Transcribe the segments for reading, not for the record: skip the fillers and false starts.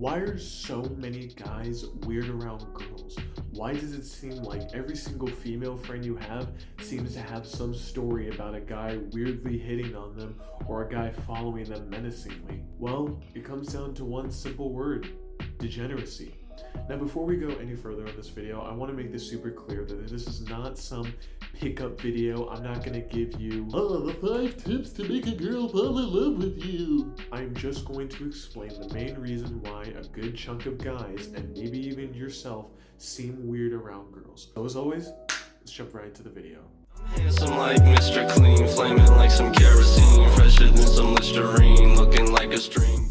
Why are so many guys weird around girls? Why does it seem like every single female friend you have seems to have some story about a guy weirdly hitting on them or a guy following them menacingly? Well, it comes down to one simple word: degeneracy. Now, before we go any further on this video, I want to make this super clear that this is not some pickup video. I'm not going to give you, the 5 tips to make a girl fall in love with you. I'm just going to explain the main reason why a good chunk of guys, and maybe even yourself, seem weird around girls. So as always, let's jump right into the video. Handsome like Mr. Clean, flaming like some kerosene, fresher than some Listerine, looking like a string.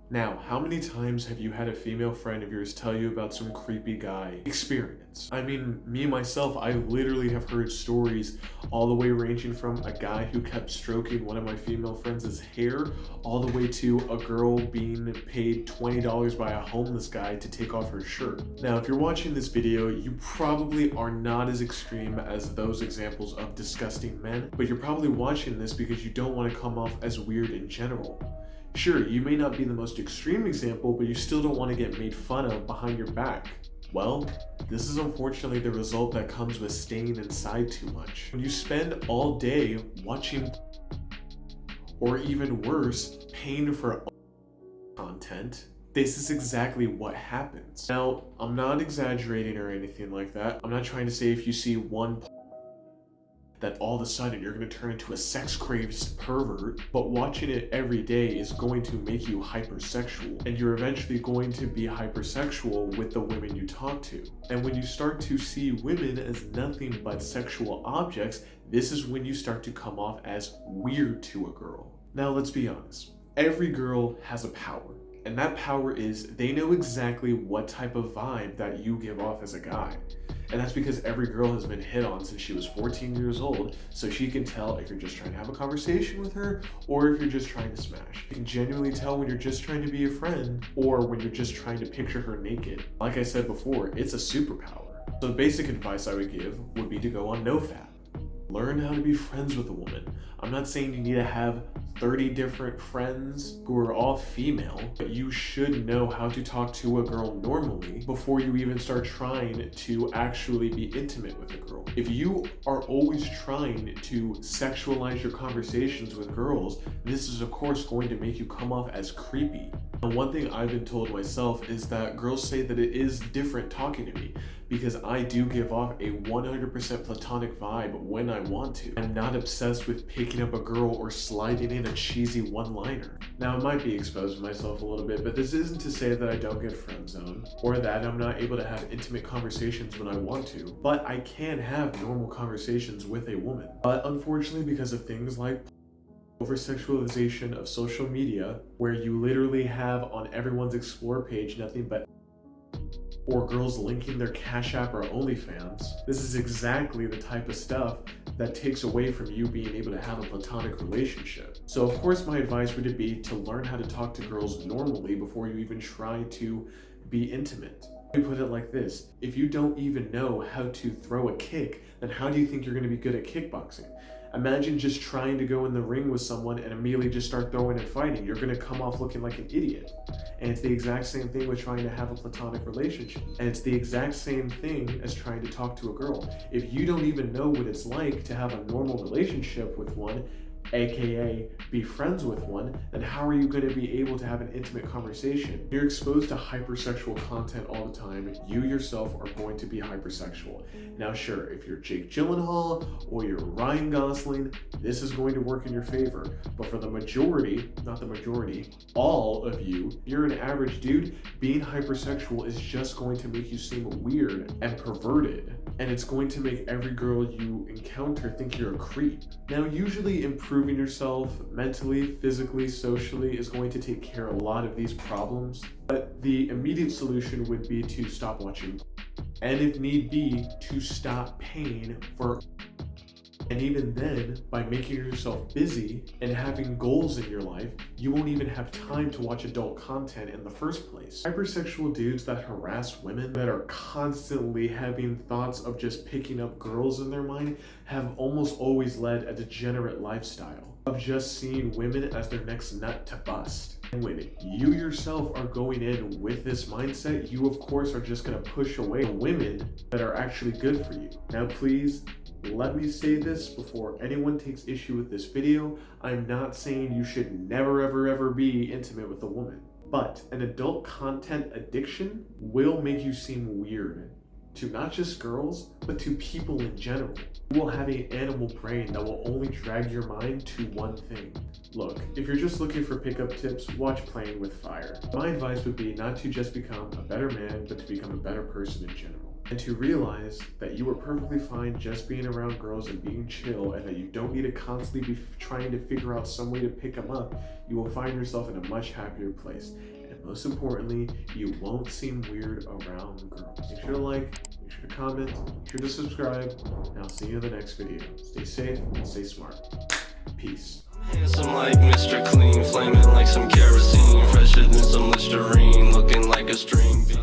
Now, how many times have you had a female friend of yours tell you about some creepy guy experience? I mean, me myself, I literally have heard stories all the way ranging from a guy who kept stroking one of my female friends' hair, all the way to a girl being paid $20 by a homeless guy to take off her shirt. Now, if you're watching this video, you probably are not as extreme as those examples of disgusting men, but you're probably watching this because you don't want to come off as weird in general. Sure, you may not be the most extreme example, but you still don't want to get made fun of behind your back. Well, this is unfortunately the result that comes with staying inside too much. When you spend all day watching, or even worse, paying for content, this is exactly what happens. Now, I'm not exaggerating or anything like that. I'm not trying to say if you see one that all of a sudden you're going to turn into a sex-crazed pervert, but watching it every day is going to make you hypersexual, and you're eventually going to be hypersexual with the women you talk to. And when you start to see women as nothing but sexual objects, this is when you start to come off as weird to a girl. Now, let's be honest. Every girl has a power, and that power is they know exactly what type of vibe that you give off as a guy. And that's because every girl has been hit on since she was 14 years old, so she can tell if you're just trying to have a conversation with her or if you're just trying to smash. You can genuinely tell when you're just trying to be a friend or when you're just trying to picture her naked. Like I said before, it's a superpower. So the basic advice I would give would be to go on NoFap. Learn how to be friends with a woman. I'm not saying you need to have 30 different friends who are all female, but you should know how to talk to a girl normally before you even start trying to actually be intimate with a girl. If you are always trying to sexualize your conversations with girls, this is of course going to make you come off as creepy. And one thing I've been told myself is that girls say that it is different talking to me because I do give off a 100% platonic vibe when I want to. I'm not obsessed with picking up a girl or sliding in a cheesy one-liner. Now, I might be exposing myself a little bit, but this isn't to say that I don't get friend zoned or that I'm not able to have intimate conversations when I want to, but I can have normal conversations with a woman. But unfortunately, because of things like over-sexualization of social media, where you literally have on everyone's explore page nothing but or girls linking their Cash App or OnlyFans, this is exactly the type of stuff that takes away from you being able to have a platonic relationship. So of course my advice would be to learn how to talk to girls normally before you even try to be intimate. Let me put it like this: if you don't even know how to throw a kick, then how do you think you're going to be good at kickboxing? Imagine just trying to go in the ring with someone and immediately just start throwing and fighting. You're going to come off looking like an idiot. And it's the exact same thing with trying to have a platonic relationship. And it's the exact same thing as trying to talk to a girl. If you don't even know what it's like to have a normal relationship with one, aka be friends with one, then how are you going to be able to have an intimate conversation? You're exposed to hypersexual content all the time. You yourself are going to be hypersexual. Now sure, if you're Jake Gyllenhaal or you're Ryan Gosling, this is going to work in your favor. But for the majority, not the majority, all of you, if you're an average dude, being hypersexual is just going to make you seem weird and perverted. And it's going to make every girl you encounter think you're a creep. Now, usually improving yourself mentally, physically, socially is going to take care of a lot of these problems. But the immediate solution would be to stop watching. And if need be, to stop paying for. And even then, by making yourself busy and having goals in your life, you won't even have time to watch adult content in the first place. Hypersexual dudes that harass women, that are constantly having thoughts of just picking up girls in their mind, have almost always led a degenerate lifestyle of just seeing women as their next nut to bust. And when you yourself are going in with this mindset, you of course are just going to push away women that are actually good for you. Now please, let me say this before anyone takes issue with this video. I'm not saying you should never ever be intimate with a woman, but an adult content addiction will make you seem weird to not just girls, but to people in general. You will have an animal brain that will only drag your mind to one thing. Look, if you're just looking for pickup tips, watch Playing with Fire. My advice would be not to just become a better man, but to become a better person in general. And to realize that you are perfectly fine just being around girls and being chill, and that you don't need to constantly be trying to figure out some way to pick them up. You will find yourself in a much happier place. And most importantly, you won't seem weird around girls. Make sure to like, make sure to comment, make sure to subscribe, and I'll see you in the next video. Stay safe and stay smart. Peace. Handsome like Mr. Clean, flaming like some kerosene, fresher than some Listerine, looking like a string bean.